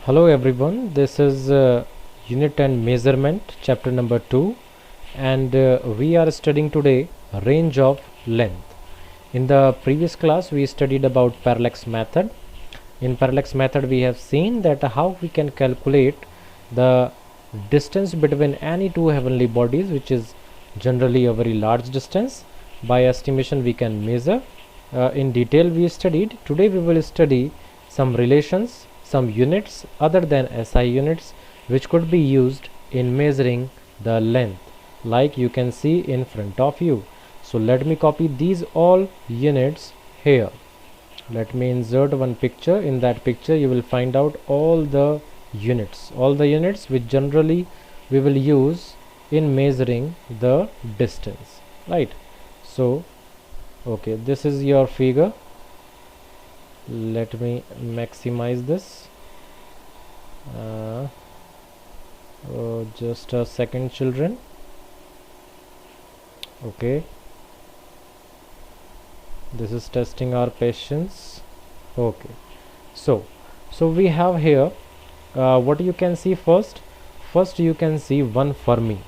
Hello everyone, this is Unit and Measurement, chapter number 2, and we are studying today range of length. In the previous class we studied about parallax method. In parallax method we have seen that how we can calculate the distance between any two heavenly bodies, which is generally a very large distance. By estimation we can measure. In detail we studied. Today we will study some relations, some units other than SI units which could be used in measuring the length, like you can see in front of you. So let me copy these all units here. Let me insert one picture. In that picture you will find out all the units which generally we will use in measuring the distance, right? So okay, this is your figure. Let me maximize this. Just a second, children. Okay, this is testing our patience. Okay, so we have here what you can see first you can see 1 Fermi.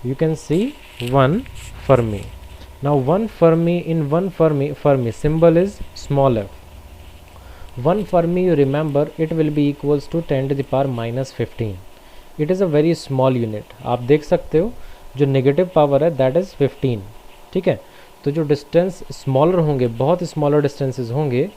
You can see 1 Fermi. Now 1 Fermi, in 1 Fermi symbol is small f. 1 Fermi, you remember, it will be equals to 10 to the power minus 15. It is a very small unit. आप देख सकते हो जो negative power है that is 15. ठीक है, तो जो डिस्टेंस स्मॉलर होंगे, बहुत स्मॉलर डिस्टेंसेस होंगे,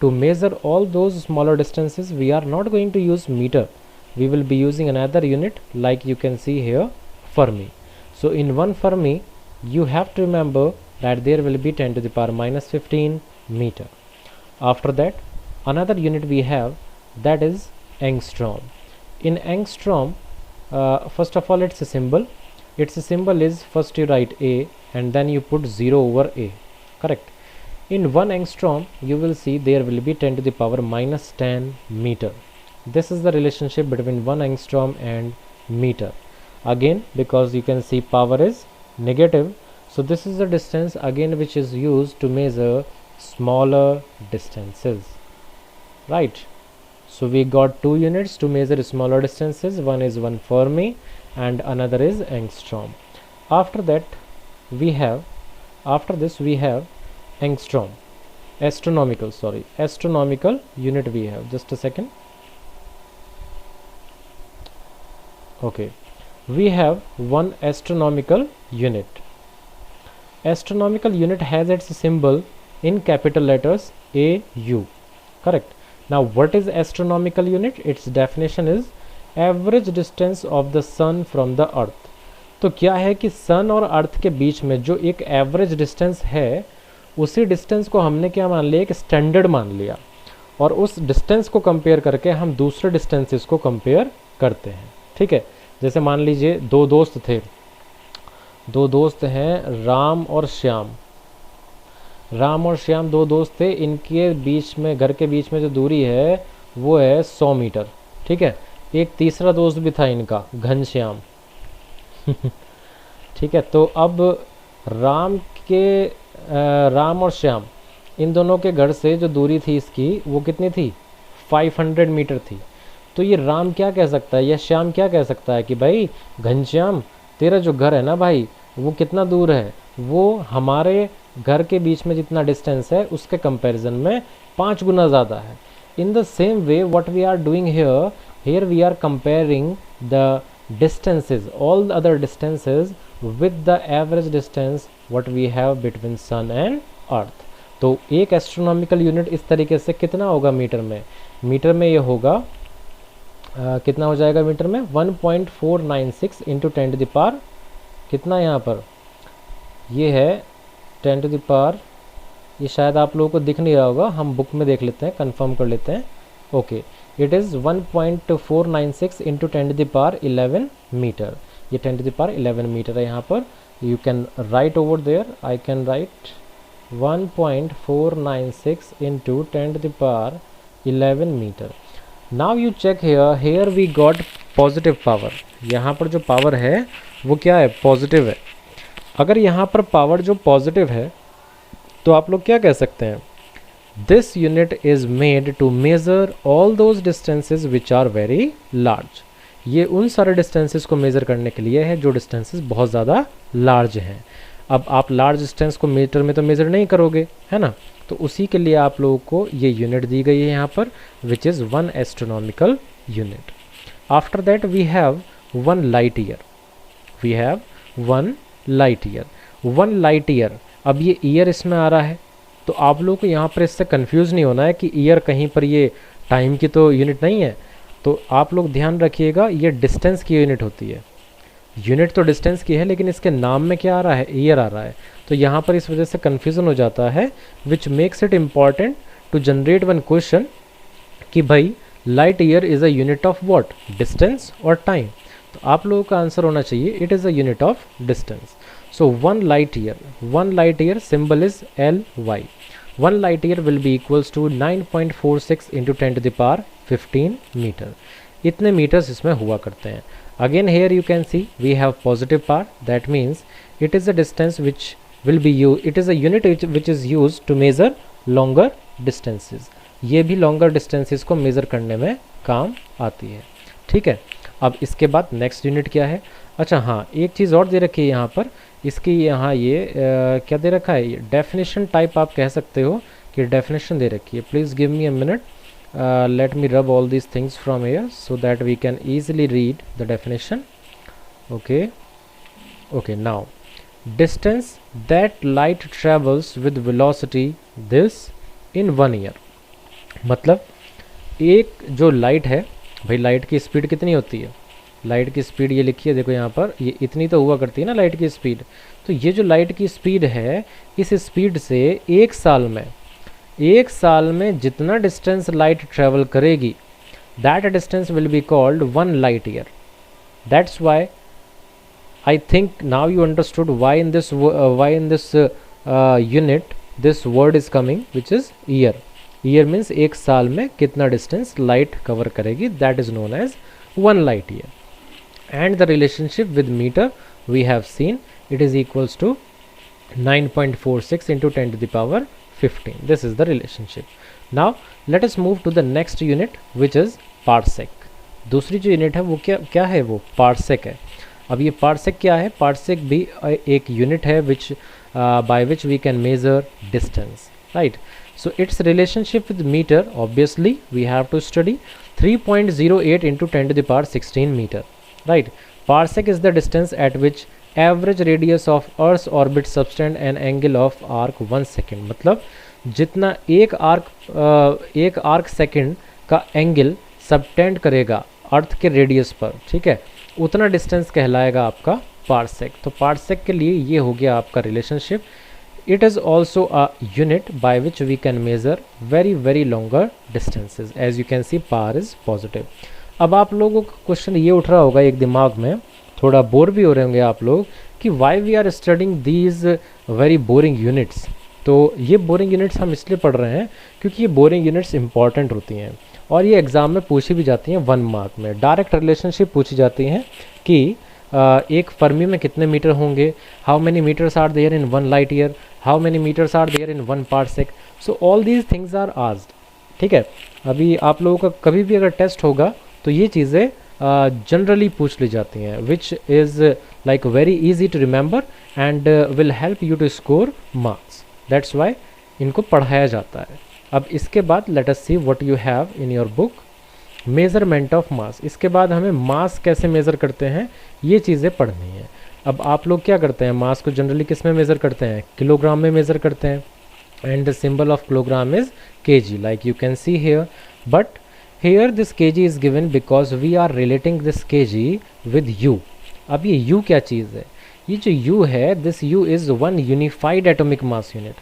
to measure all those smaller distances we are not going to use meter. We will be using another unit, like you can see here, Fermi. So in 1 Fermi you have to remember that there will be 10 to the power minus 15 meter. After that, another unit we have, that is angstrom. In angstrom, first of all its symbol is, first you write A and then you put 0 over A, correct? In 1 angstrom you will see there will be 10 to the power minus 10 meter. This is the relationship between 1 angstrom and meter. Again, because you can see power is negative, so this is the distance again which is used to measure smaller distances, right? So we got two units to measure smaller distances. One is 1 Fermi and another is angstrom. After this we have angstrom, astronomical unit we have. Just a second. Okay, we have one astronomical unit. Astronomical unit has its symbol in capital letters AU, correct? Now what is astronomical unit? Its definition is average distance of the sun from the earth. तो क्या है कि सन और अर्थ के बीच में जो एक average distance है, उसी डिस्टेंस को हमने क्या मान लिया, एक स्टैंडर्ड मान लिया, और उस डिस्टेंस को कंपेयर करके हम दूसरे डिस्टेंसेस को कंपेयर करते हैं. ठीक है, जैसे मान लीजिए दो दोस्त हैं, राम और श्याम दो दोस्त थे. इनके बीच में, घर के बीच में जो दूरी है वो है 100 मीटर. ठीक है, एक तीसरा दोस्त भी था इनका, घनश्याम. ठीक है, तो अब राम और श्याम, इन दोनों के घर से जो दूरी थी इसकी, वो कितनी थी, 500 मीटर थी. तो ये राम क्या कह सकता है या श्याम क्या कह सकता है कि भाई घनश्याम, तेरा जो घर है ना भाई, वो कितना दूर है, वो हमारे घर के बीच में जितना डिस्टेंस है उसके कंपैरिजन में 5 गुना ज़्यादा है. In the same way what we are doing here we are comparing the distances, all the other distances with the average distance what we have between sun and earth. तो एक astronomical unit इस तरीके से कितना होगा metre में ये होगा कितना हो जाएगा मीटर में, 1.496 इंटू 10 टू द पावर कितना, यहाँ पर ये है 10 टू द पावर, ये शायद आप लोगों को दिख नहीं रहा होगा, हम बुक में देख लेते हैं, कंफर्म कर लेते हैं. Okay, it is 1.496 into 10 to the power 11 metre. ये 10 टू द पावर 11 मीटर है यहाँ पर. You can write over there, I can write 1.496 into 10 to the power 11 metre. Now you check here we got positive power. यहाँ पर जो power है वो क्या है, पॉजिटिव है. अगर यहाँ पर पावर जो पॉजिटिव है तो आप लोग क्या कह सकते हैं, this unit is made to measure all those distances which are very large. ये उन सारे डिस्टेंसेस को मेज़र करने के लिए है जो डिस्टेंसेस बहुत ज़्यादा लार्ज हैं। अब आप लार्ज डिस्टेंस को मीटर में तो मेज़र नहीं करोगे, है ना, तो उसी के लिए आप लोगों को ये यूनिट दी गई है यहाँ पर, which is 1 astronomical unit. After that we have 1 light year. We have 1 light year. 1 light year, अब ये ईयर इसमें आ रहा है, तो आप लोगों को यहाँ पर इससे कंफ्यूज नहीं होना है कि ईयर कहीं पर ये टाइम की तो यूनिट नहीं है। तो आप लोग ध्यान रखिएगा, ये डिस्टेंस की यूनिट होती है। यूनिट तो डिस्टेंस की है, लेकिन इसके नाम में क्या आ रहा है, ईयर आ रहा है। तो यहाँ पर इस वजह से कन्फ्यूज़न हो जाता है, which makes it important to generate one question कि भाई light year is a unit of what, distance और टाइम। तो आप लोगों का आंसर होना चाहिए it is a unit of distance. So 1 light year, 1 light year symbol is LY. 1 light year will be equals to 9.46 into 10 to the power 15 meter. इतने metres इसमें हुआ करते हैं। Again here you can see we have positive power, that means it is a distance which will be used, it is a unit which is used to measure longer distances. ये भी longer distances को measure करने में काम आती है, ठीक है। अब इसके बाद नेक्स्ट यूनिट क्या है, अच्छा हाँ, एक चीज़ और दे रखी है यहाँ पर, इसकी यहाँ ये क्या दे रखा है, ये डेफिनेशन टाइप आप कह सकते हो कि डेफिनेशन दे रखी है। Please give me a minute, let me rub all these things from here so that we can easily read the definition. Okay, now distance that light travels with velocity this in 1 year. मतलब एक जो light है, भाई light की speed कितनी होती है, light की स्पीड ये लिखी है, देखो यहाँ पर, ये इतनी तो हुआ करती है ना लाइट की स्पीड। तो ये जो लाइट की स्पीड है, इस स्पीड से एक साल में जितना डिस्टेंस लाइट ट्रेवल करेगी, that distance will be called 1 light year. That's why I think now you understood why in this unit this word is coming which is year. Year means एक साल में कितना डिस्टेंस लाइट कवर करेगी, that is known as 1 light year. And the relationship with meter we have seen, it is equals to 9.46 into 10 to the power 15. This is the relationship. Now let us move to the next unit which is parsec. दूसरी जो unit है वो क्या है, वो parsec है। अब ये parsec क्या है, parsec भी एक यूनिट है which by which we can measure distance, right? So its relationship with meter, obviously we have to study 3.08 into 10 to the power 16 meter. Right, parsec is the distance at which average radius of Earth's orbit subtend an angle of arc 1 second. मतलब जितना एक arc second का angle subtend करेगा अर्थ के radius पर, ठीक है, उतना डिस्टेंस कहलाएगा आपका पार्सेक। तो पार्सेक के लिए ये हो गया आपका relationship. It is also a unit by which we can measure very longer distances. As you can see power is positive. अब आप लोगों का क्वेश्चन ये उठ रहा होगा एक दिमाग में, थोड़ा बोर भी हो रहे होंगे आप लोग कि why we are studying these very boring units. तो ये बोरिंग यूनिट्स हम इसलिए पढ़ रहे हैं क्योंकि ये बोरिंग यूनिट्स इंपॉर्टेंट होती हैं और ये एग्ज़ाम में पूछी भी जाती हैं 1 मार्क में। डायरेक्ट रिलेशनशिप पूछी जाती हैं कि एक फर्मी में कितने मीटर होंगे, how many meters are there in 1 light year, how many meters are there in 1 parsec. So all these things are asked, ठीक है। अभी आप लोगों का कभी भी अगर टेस्ट होगा तो ये चीज़ें जनरली पूछ ली जाती हैं, which is like very easy to remember and will help you to score marks. That's why इनको पढ़ाया जाता है। अब इसके बाद let us see what you have in your book, measurement of mass. इसके बाद हमें मास कैसे मेज़र करते हैं ये चीज़ें पढ़नी है। अब आप लोग क्या करते हैं, मास को जनरली किस में मेज़र करते हैं, किलोग्राम में मेज़र करते हैं, and the symbol of kilogram is kg, like you can see here. But here this kg is given because we are relating this kg with u। अब ये u क्या चीज़ है, ये जो u है, this u is 1 unified atomic mass unit।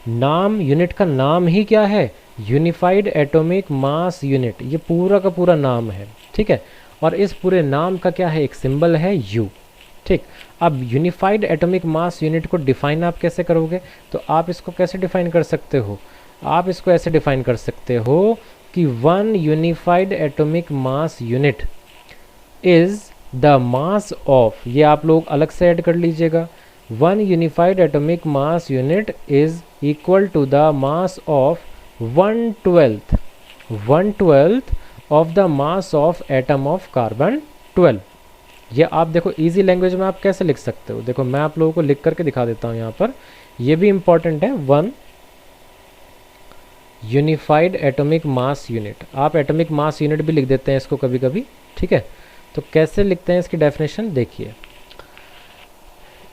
नाम unit का नाम ही क्या है, यूनिफाइड एटॉमिक मास यूनिट, ये पूरा का पूरा नाम है, ठीक है। और इस पूरे नाम का क्या है, एक सिंबल है u, ठीक। अब यूनिफाइड एटॉमिक मास यूनिट को डिफाइन आप कैसे करोगे, तो आप इसको कैसे डिफाइन कर सकते हो, आप इसको ऐसे डिफाइन कर सकते हो कि 1 unified atomic mass unit is the mass of, ये आप लोग अलग से ऐड कर लीजिएगा, 1 unified atomic mass unit is equal to the mass of 1/12 of the mass of atom of carbon 12। ये आप देखो इजी लैंग्वेज में आप कैसे लिख सकते हो, देखो मैं आप लोगों को लिख करके दिखा देता हूँ यहाँ पर, ये भी इंपॉर्टेंट है। 1 यूनिफाइड एटॉमिक मास यूनिट, आप एटॉमिक मास यूनिट भी लिख देते हैं इसको कभी कभी, ठीक है। तो कैसे लिखते हैं इसकी डेफिनेशन देखिए,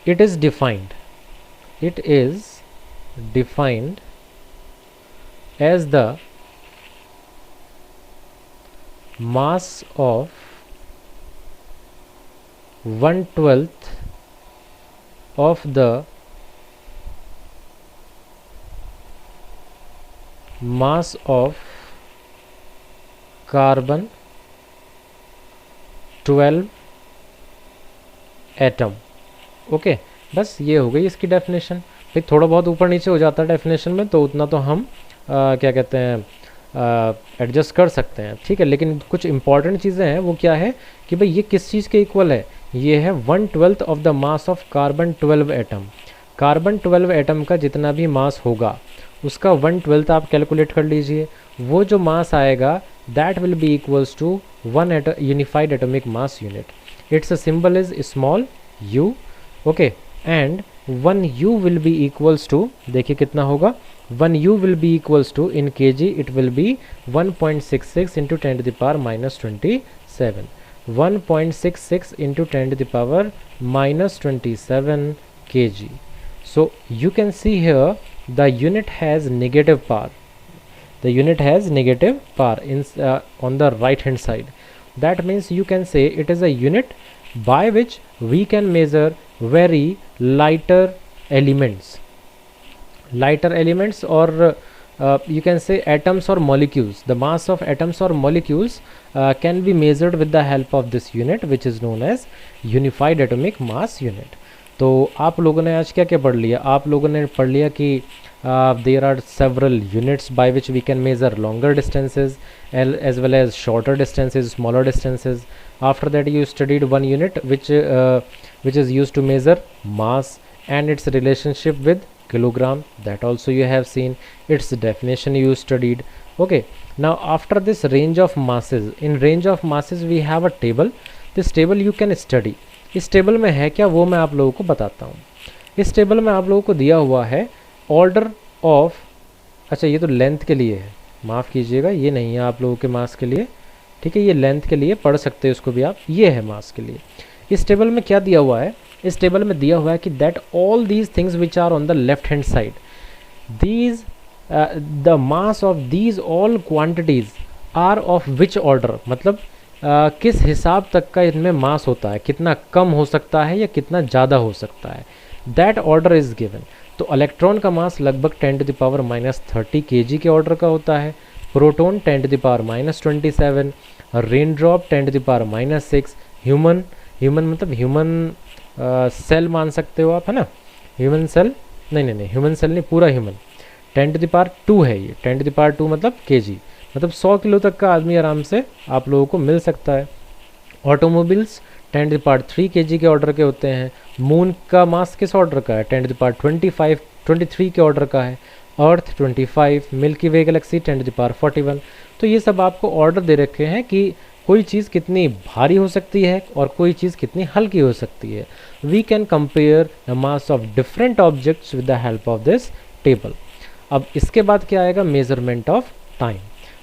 it is defined as the mass of 1/12 of the mass of carbon 12 atom. Okay, बस ये हो गई इसकी डेफिनेशन। भाई थोड़ा बहुत ऊपर नीचे हो जाता है डेफिनेशन में, तो उतना तो हम क्या कहते हैं एडजस्ट कर सकते हैं, ठीक है। लेकिन कुछ इंपॉर्टेंट चीज़ें हैं, वो क्या है कि भाई ये किस चीज़ के इक्वल है, ये है 1/12 of the mass of carbon 12 atom. Carbon 12 atom का जितना भी मास होगा उसका 1/12 आप कैलकुलेट कर लीजिए, वो जो मास आएगा that will be equals to 1 unified atomic mass unit. Its symbol is small u, okay, and 1u will be equals to, देखिए कितना होगा, 1u will be equals to, in kg it will be 1.66 into 10 to the power minus 27, 1.66 into 10 to the power minus 27 kg. So you can see here the unit has negative power, the unit has negative power in on the right hand side. That means you can say it is a unit by which we can measure very lighter elements or you can say atoms or molecules. The mass of atoms or molecules can be measured with the help of this unit which is known as unified atomic mass unit. तो आप लोगों ने आज क्या क्या पढ़ लिया, आप लोगों ने पढ़ लिया कि there are several units by which we can measure longer distances as well as shorter distances, smaller distances. After that you studied one unit which is used to measure mass and its relationship with kilogram, that also you have seen, its definition you studied. Okay, now after this range of masses, in range of masses we have a table. This table you can study. इस table में है क्या वो मैं आप लोगों को बताता हूँ। इस टेबल में आप लोगों को दिया हुआ है ऑर्डर ऑफ, अच्छा ये तो लेंथ के लिए है, माफ़ कीजिएगा, ये नहीं है आप लोगों के मास के लिए, ठीक है, ये लेंथ के लिए पढ़ सकते हैं उसको भी आप, ये है मास के लिए। इस टेबल में क्या दिया हुआ है, इस टेबल में दिया हुआ है कि that all these things which are on the left hand side, these the mass of these all quantities are of which order, मतलब किस हिसाब तक का इनमें मास होता है, कितना कम हो सकता है या कितना ज़्यादा हो सकता है, दैट ऑर्डर इज़ गिवन। तो इलेक्ट्रॉन का मास लगभग 10 to the power -30 kg के ऑर्डर का होता है, proton 10 to the power -27, rain drop 10 to the power -6, human मतलब ह्यूमन सेल मान सकते हो आप, है ना, ह्यूमन सेल नहीं ह्यूमन सेल नहीं, पूरा ह्यूमन 10 to the power 2 है ये, 10 to the power 2 मतलब kg, मतलब 100 किलो तक का आदमी आराम से आप लोगों को मिल सकता है। ऑटोमोबिल्स 10 to the power 3 kg के ऑर्डर के होते हैं। मून का मास किस ऑर्डर का है, 10 to the power 23 के ऑर्डर का है। अर्थ 25, milky way Galaxy 10 to the power 41। तो ये सब आपको ऑर्डर दे रखे हैं कि कोई चीज़ कितनी भारी हो सकती है और कोई चीज़ कितनी हल्की हो सकती है। We can compare the mass of different objects with the help of this table. अब इसके बाद क्या आएगा, measurement of time.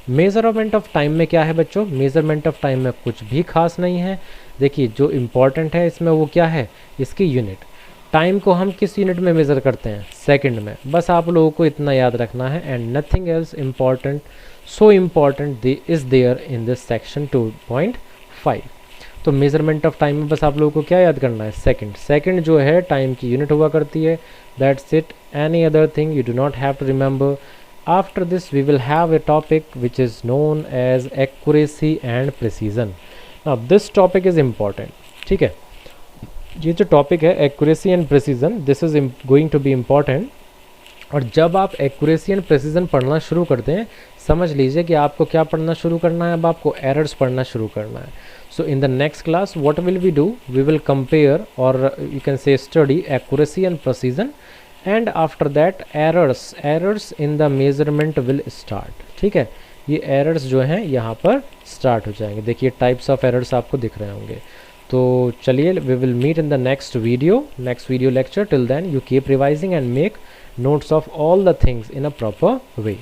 Measurement of time में क्या है बच्चों, मेजरमेंट ऑफ टाइम में कुछ भी खास नहीं है। देखिए जो इम्पॉर्टेंट है इसमें वो क्या है, इसकी यूनिट। टाइम को हम किस यूनिट में मेज़र करते हैं, सेकंड में, बस आप लोगों को इतना याद रखना है, and nothing else important, so important is there in this section 2.5। तो मेजरमेंट ऑफ टाइम में बस आप लोगों को क्या याद करना है, सेकंड। सेकंड जो है टाइम की यूनिट हुआ करती है, that's it, any other thing you do not have to remember. After this we will have a topic which is known as accuracy and precision. Now this topic is important, ठीक है, ये जो topic है accuracy and precision, this is going to be important। और जब आप accuracy and precision पढ़ना शुरू करते हैं, समझ लीजिए कि आपको क्या पढ़ना शुरू करना है, अब आपको errors पढ़ना शुरू करना है। So in the next class what will we do, we will compare or you can say study accuracy and precision and after that errors in the measurement will start. ठीक है, ये एरर्स जो हैं यहाँ पर स्टार्ट हो जाएंगे। देखिए टाइप्स ऑफ एरर्स आपको दिख रहे होंगे। तो चलिए, we will meet in the next video lecture. Till then you keep revising and make notes of all the things in a proper way.